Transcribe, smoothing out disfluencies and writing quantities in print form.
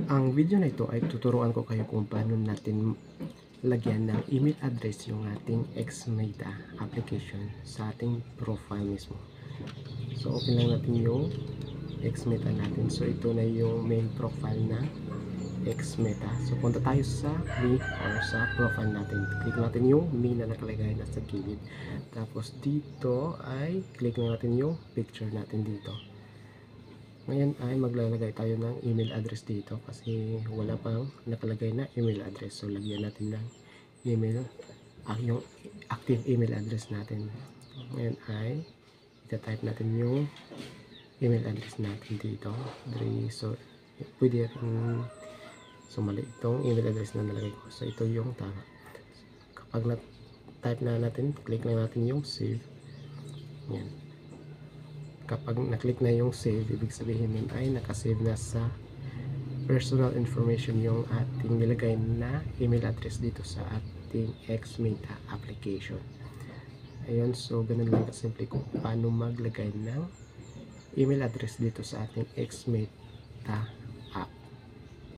Ang video na ito ay tuturuan ko kayo kung paano natin lagyan ng email address yung ating Xmeta application sa ating profile mismo. So open lang natin yung Xmeta natin. So ito na yung main profile na Xmeta. So punta tayo sa me or sa profile natin. Click natin yung me na nakalagay na sa gilid. Tapos dito ay click na natin yung picture natin dito. Ngayon ay maglalagay tayo ng email address dito kasi wala pang nakalagay na email address. So lagyan natin ng email, yung active email address natin. Ngayon ay ita-type natin yung email address natin dito. So pwede rin mali itong email address na nalagay ko. So ito yung tama. Kapag na-type na natin, click na natin yung save. Yan. Kapag na-click na yung save, ibig sabihin nun ay nakasave na sa personal information yung ating nilagay na email address dito sa ating Xmeta application. Ayun, so ganun lang kasimple kung paano maglagay ng email address dito sa ating Xmeta